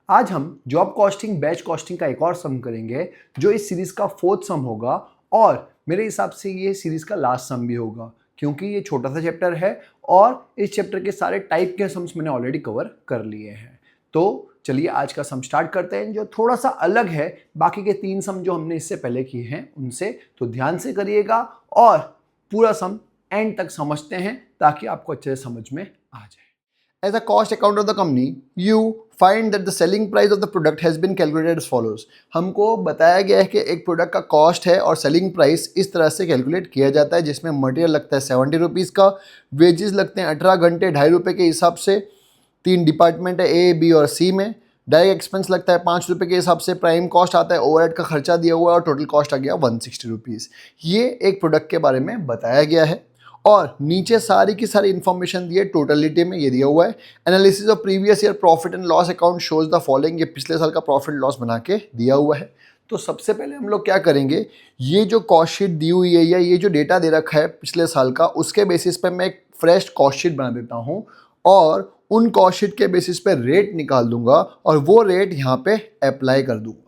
आज हम job costing batch costing का एक और सम करेंगे जो इस सीरीज का फोर्थ सम होगा और मेरे हिसाब से ये सीरीज का लास्ट सम भी होगा क्योंकि ये छोटा सा चैप्टर है और इस चैप्टर के सारे टाइप के सम्स मैंने ऑलरेडी कवर कर लिए हैं। तो चलिए आज का सम स्टार्ट करते हैं जो थोड़ा सा अलग है बाकी के 3 सम जो हमने इससे पहले किए हैं उनसे। तो ध्यान से करिएगा और पूरा सम एंड तक समझते हैं ताकि आपको अच्छे से समझ में आ जाए। As a cost account of the company, you find that the selling price of the product has been calculated as follows. हमको बताया गया है कि एक प्रोडक्ट का कॉस्ट है और सेलिंग प्राइस इस तरह से कैलकुलेट किया जाता है जिसमें मटेरियल लगता है 70 रुपीज़ का, वेजेस लगते हैं 18 घंटे 2.5 रुपये के हिसाब से, 3 डिपार्टमेंट है ए बी और सी में, डायरेक्ट एक्सपेंस लगता है 5 रुपये के हिसाब से, प्राइम कॉस्ट आता है, ओवरहेड का खर्चा दिया हुआ है और टोटल कॉस्ट आ गया 160 रुपीज़। ये एक प्रोडक्ट के बारे में बताया गया है और नीचे सारी की सारी इन्फॉर्मेशन दी है टोटलिटी में। ये दिया हुआ है analysis of previous year profit and loss account shows the following. ये पिछले साल का प्रॉफिट लॉस बना के दिया हुआ है। तो सबसे पहले हम लोग क्या करेंगे, ये जो कॉस्ट शीट दी हुई है या ये जो डेटा दे रखा है पिछले साल का उसके बेसिस पे मैं एक फ्रेश कॉस्ट शीट बना देता हूँ और उन कॉस्ट शीट के बेसिस पे रेट निकाल दूंगा और वो रेट यहाँ पे अप्लाई कर दूंगा।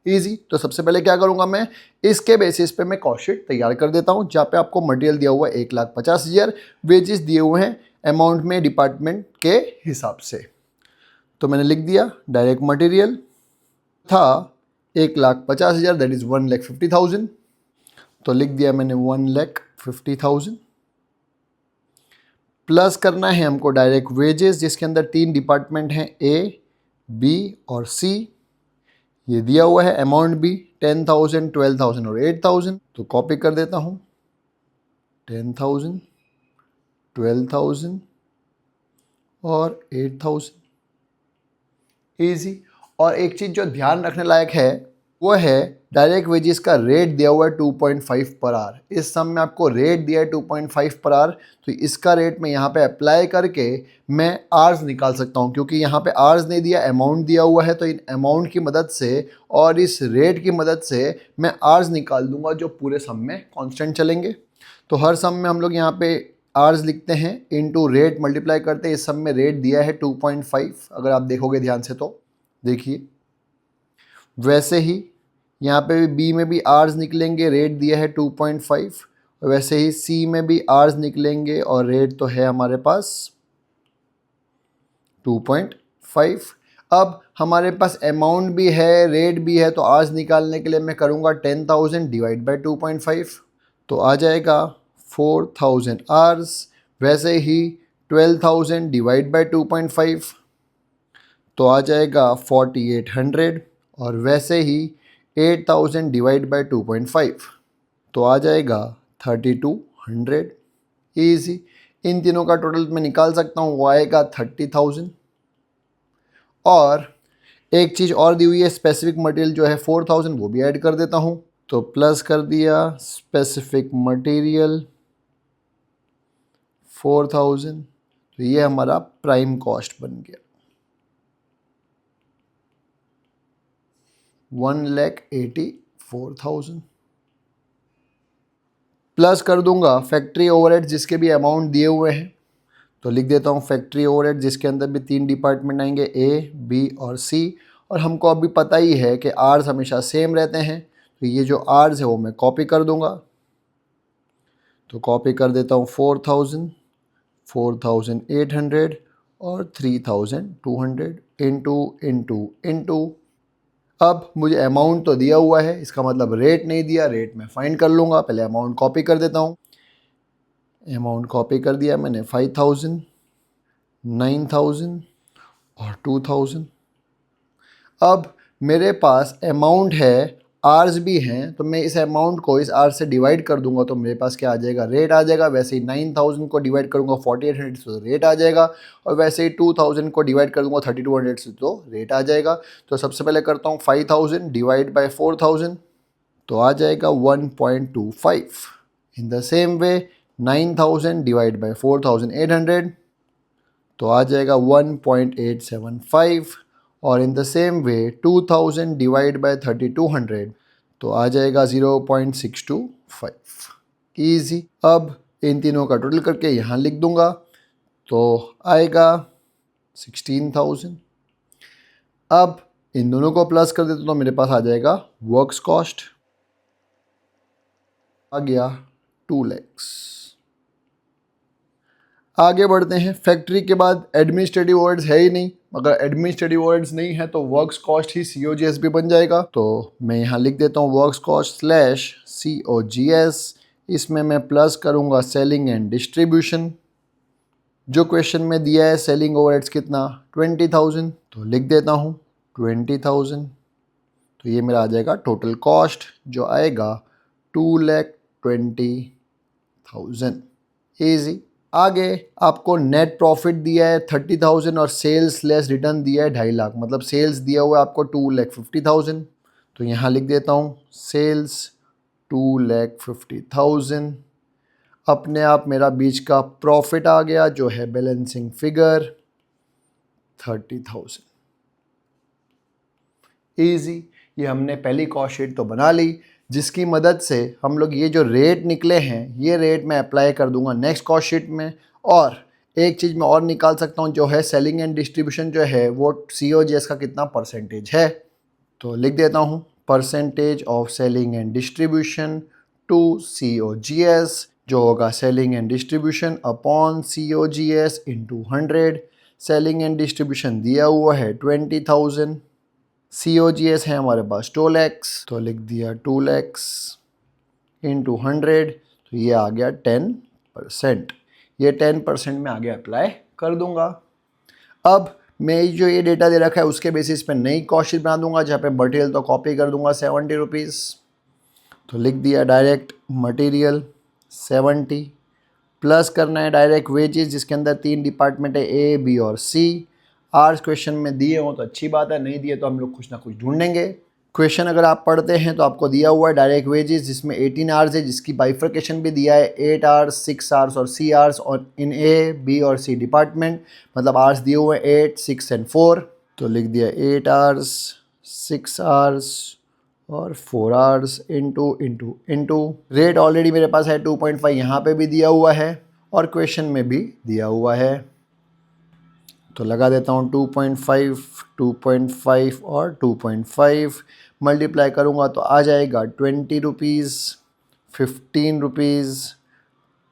ईजी। तो सबसे पहले क्या करूंगा, मैं इसके बेसिस पे मैं कॉस्ट शीट तैयार कर देता हूं जहाँ पे आपको मटेरियल दिया हुआ है 1,50,000, वेजेस दिए हुए हैं अमाउंट में डिपार्टमेंट के हिसाब से। तो मैंने लिख दिया डायरेक्ट मटेरियल था 1,50,000 दैट इज 1,50,000। तो लिख दिया मैंने 1,50,000 प्लस करना है हमको डायरेक्ट वेजेस जिसके अंदर 3 डिपार्टमेंट हैं ए बी और सी। ये दिया हुआ है अमाउंट भी 10,000, 12,000 और 8,000। तो कॉपी कर देता हूँ 10,000, 12,000 और 8,000। ईजी। और एक चीज़ जो ध्यान रखने लायक है वो है डायरेक्ट वेजेस का रेट दिया हुआ है 2.5 पर आवर। इस सम में आपको रेट दिया है 2.5 पर आवर। तो इसका रेट मैं यहाँ पे अप्लाई करके मैं आवर्स निकाल सकता हूँ क्योंकि यहाँ पे आवर्स नहीं दिया अमाउंट दिया हुआ है। तो इन अमाउंट की मदद से और इस रेट की मदद से मैं आवर्स निकाल दूंगा जो पूरे सम में कांस्टेंट चलेंगे। तो हर सम में हम लोग यहाँ पे आवर्स लिखते हैं इनटू रेट मल्टीप्लाई करते हैं। इस सम में रेट दिया है 2.5 अगर आप देखोगे ध्यान से तो देखिए। वैसे ही यहाँ पे भी बी में भी आर्स निकलेंगे, रेट दिया है 2.5। वैसे ही सी में भी आर्स निकलेंगे और रेट तो है हमारे पास 2.5। अब हमारे पास अमाउंट भी है रेट भी है तो आर्स निकालने के लिए मैं करूँगा 10,000 डिवाइड बाई 2.5 तो आ जाएगा 4,000 आर्स। वैसे ही 12,000 डिवाइड बाई 2.5 तो आ जाएगा 4,800 और वैसे ही 8,000 डिवाइड बाई 2.5 तो आ जाएगा 3,200। ईजी। इन तीनों का टोटल मैं निकाल सकता हूँ वो आएगा 30,000। और एक चीज़ और दी हुई है स्पेसिफिक मटेरियल जो है 4,000 वो भी ऐड कर देता हूँ। तो प्लस कर दिया स्पेसिफिक मटेरियल 4,000। तो ये हमारा प्राइम कॉस्ट बन गया 1,84,000। प्लस कर दूंगा फैक्ट्री ओवरहेड जिसके भी अमाउंट दिए हुए हैं। तो लिख देता हूँ फैक्ट्री ओवरहेड जिसके अंदर भी 3 डिपार्टमेंट आएंगे ए बी और सी। और हमको अभी पता ही है कि आर्स हमेशा सेम रहते हैं तो ये जो आर्स है वो मैं कॉपी कर दूंगा। तो कॉपी कर देता हूँ 4,000, 4,800 और 3,200 इंटू। अब मुझे अमाउंट तो दिया हुआ है इसका मतलब रेट नहीं दिया, रेट मैं फाइंड कर लूँगा। पहले अमाउंट कॉपी कर देता हूँ। अमाउंट कॉपी कर दिया मैंने 5,000, 9,000 और 2,000। अब मेरे पास अमाउंट है आर्स भी हैं तो मैं इस अमाउंट को इस आर से डिवाइड कर दूंगा तो मेरे पास क्या आ जाएगा, रेट आ जाएगा। वैसे ही 9,000 को डिवाइड करूंगा 4,800 से तो रेट आ जाएगा और वैसे ही 2,000 को डिवाइड कर दूंगा 3,200 से तो रेट आ जाएगा। तो सबसे पहले करता हूँ 5,000 डिवाइड बाई 4,000 तो आ जाएगा 1.25। In the same way 9,000 divide by 4,800 तो आ जाएगा 1.875 और in the same way 2,000 divide by 3,200 तो आ जाएगा 0.625। ईजी। अब इन तीनों का टोटल करके यहाँ लिख दूंगा तो आएगा 16,000। अब इन दोनों को प्लस कर देते तो मेरे पास आ जाएगा वर्क्स कॉस्ट, आ गया 2 lakhs। आगे बढ़ते हैं। फैक्ट्री के बाद एडमिनिस्ट्रेटिव ओवरहेड्स है ही नहीं, अगर एडमिनिस्ट्रेटिव ओवरहेड्स नहीं है तो वर्क्स कॉस्ट ही COGS भी बन जाएगा। तो मैं यहाँ लिख देता हूँ वर्क्स कॉस्ट स्लैश COGS, इसमें मैं प्लस करूँगा सेलिंग एंड डिस्ट्रीब्यूशन। जो क्वेश्चन में दिया है सेलिंग ओवरहेड्स कितना 20,000, तो लिख देता हूँ 20,000। तो ये मेरा आ जाएगा टोटल कॉस्ट जो आएगा 2,20,000। ईजी। आगे आपको नेट प्रॉफिट दिया है 30,000 और सेल्स लेस रिटर्न दिया है 2.5 लाख, मतलब सेल्स दिया हुआ है आपको 2,50,000। तो यहाँ लिख देता हूँ सेल्स 2,50,000। अपने आप मेरा बीच का प्रॉफिट आ गया जो है बैलेंसिंग फिगर 30,000। ईजी। ये हमने पहली कॉस्ट शीट तो बना ली, जिसकी मदद से हम लोग ये जो रेट निकले हैं ये रेट मैं अप्लाई कर दूंगा नेक्स्ट कॉस्ट शीट में। और एक चीज़ मैं और निकाल सकता हूँ जो है सेलिंग एंड डिस्ट्रीब्यूशन जो है वो COGS का कितना परसेंटेज है। तो लिख देता हूँ percentage of selling and distribution to COGS, जो होगा selling and distribution upon COGS into 100। Selling and distribution दिया हुआ है 20,000, COGS है हमारे पास 2 lakhs, तो लिख दिया 2 lakhs इंटू 100, तो ये आ गया 10%। ये 10% में आगे अप्लाई कर दूंगा। अब मैं जो ये डेटा दे रखा है उसके बेसिस पे नई कॉस्ट शीट बना दूंगा, जहाँ पे मटेरियल तो कॉपी कर दूंगा 70 रुपीज़। तो लिख दिया डायरेक्ट मटेरियल 70, प्लस करना है डायरेक्ट वेजेस जिसके अंदर 3 डिपार्टमेंट है A, B और C। आर्स क्वेश्चन में दिए हो तो अच्छी बात है, नहीं दिए तो हम लोग कुछ ना कुछ ढूंढेंगे। क्वेश्चन अगर आप पढ़ते हैं तो आपको दिया हुआ है डायरेक्ट वेजेस जिसमें 18 आवर्स है, जिसकी बाइफर्केशन भी दिया है 8 आवर्स, 6 आवर्स और C आवर्स और इन A, B और C डिपार्टमेंट, मतलब आवर्स दिए हुए हैं 8, 6 एंड 4। तो लिख दिया 8 आवर्स, 6 आवर्स और 4 आवर्स इंटू रेट ऑलरेडी मेरे पास है 2.5, यहाँ पे भी दिया हुआ है और क्वेश्चन में भी दिया हुआ है। तो लगा देता हूँ 2.5, 2.5 और 2.5 मल्टीप्लाई करूँगा तो आ जाएगा 20 रुपीज़, 15 रुपीज़,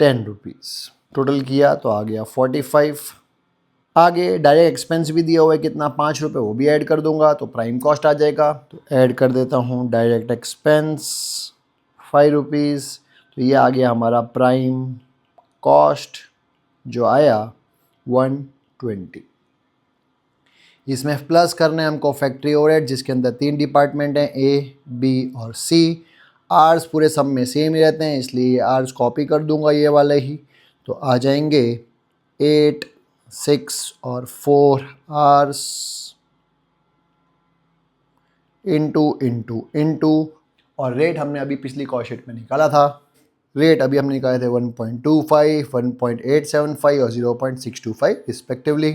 10 रुपीज़। टोटल किया तो आ गया 45। आगे डायरेक्ट एक्सपेंस भी दिया हुआ है कितना 5 रुपये, वो भी ऐड कर दूंगा तो प्राइम कॉस्ट आ जाएगा। तो ऐड कर देता हूँ डायरेक्ट एक्सपेंस 5 रुपीज़, तो ये आ गया हमारा प्राइम कॉस्ट जो आया 120। इसमें प्लस करना है हमको फैक्ट्री ओवरहेड जिसके अंदर 3 डिपार्टमेंट हैं A, B और C। आर्स पूरे सब में सेम ही रहते हैं इसलिए आर्स कॉपी कर दूंगा ये वाले ही, तो आ जाएंगे 8, 6 और 4 आवर्स इंटू और रेट हमने अभी पिछली कॉस्ट शीट में निकाला था। रेट अभी हमने निकाले थे 1.25, 1.875 और 0.625 रिस्पेक्टिवली।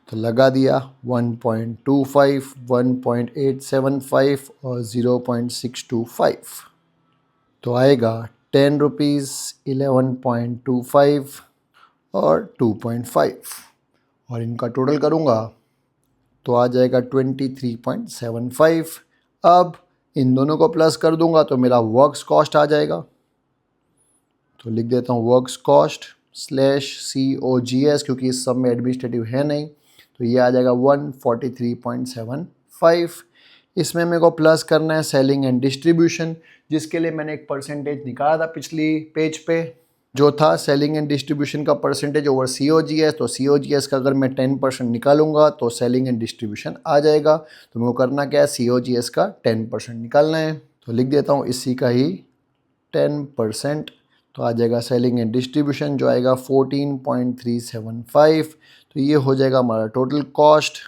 तो लगा दिया 1.25, 1.875 और 0.625, तो आएगा 10 रुपीज़, 11.25 और 2.5 और इनका टोटल करूँगा तो आ जाएगा 23.75। अब इन दोनों को प्लस कर दूंगा तो मेरा वर्क्स कॉस्ट आ जाएगा। तो लिख देता हूँ वर्क्स कॉस्ट स्लैश COGS, क्योंकि इस सब में एडमिनिस्ट्रेटिव है नहीं, तो ये आ जाएगा 143.75। इसमें मेरे को प्लस करना है सेलिंग एंड डिस्ट्रीब्यूशन, जिसके लिए मैंने एक परसेंटेज निकाला था पिछली पेज पे जो था सेलिंग एंड डिस्ट्रीब्यूशन का परसेंटेज ओवर COGS। तो COGS का अगर मैं 10% निकालूंगा तो सेलिंग एंड डिस्ट्रीब्यूशन आ जाएगा। तो मेरे को करना क्या है COGS का 10% निकालना है, तो लिख देता हूँ इसी का ही 10%, तो आ जाएगा सेलिंग एंड डिस्ट्रीब्यूशन जो आएगा 14.375। तो ये हो जाएगा हमारा टोटल कॉस्ट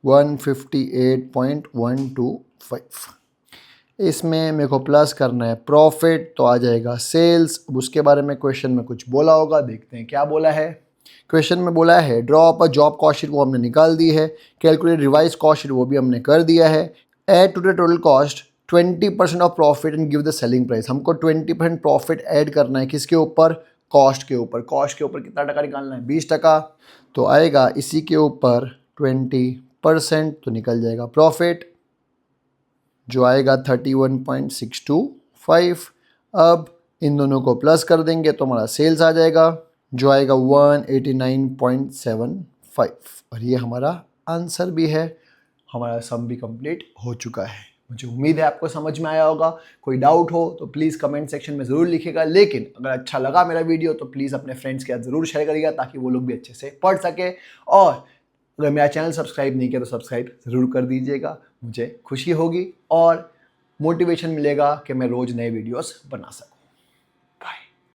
158.125। इसमें मेरे को प्लस करना है प्रॉफिट, तो आ जाएगा सेल्स। अब उसके बारे में क्वेश्चन में कुछ बोला होगा, देखते हैं क्या बोला है। क्वेश्चन में बोला है draw up a job cost sheet, वो हमने निकाल दी है। कैलकुलेट रिवाइज कॉस्ट शीट, वो भी हमने कर दिया है। Add to the total cost 20% of profit and give the selling price. हमको 20% प्रॉफिट ऐड करना है किसके ऊपर, कॉस्ट के ऊपर। कॉस्ट के ऊपर कितना टका निकालना है 20%, तो आएगा इसी के ऊपर 20%। परसेंट तो निकल जाएगा प्रॉफिट जो आएगा 31.625। अब इन दोनों को प्लस कर देंगे तो हमारा सेल्स आ जाएगा जो आएगा 189.75 और ये हमारा आंसर भी है। हमारा सम भी कंप्लीट हो चुका है। मुझे उम्मीद है आपको समझ में आया होगा। कोई डाउट हो तो प्लीज़ कमेंट सेक्शन में ज़रूर लिखिएगा, लेकिन अगर अच्छा लगा मेरा वीडियो तो प्लीज़ अपने फ्रेंड्स के साथ ज़रूर शेयर करिएगा ताकि वो लोग भी अच्छे से पढ़ सके। और अगर मेरा चैनल सब्सक्राइब नहीं किया तो सब्सक्राइब ज़रूर कर दीजिएगा, मुझे खुशी होगी और मोटिवेशन मिलेगा कि मैं रोज़ नए वीडियोस बना सकूँ।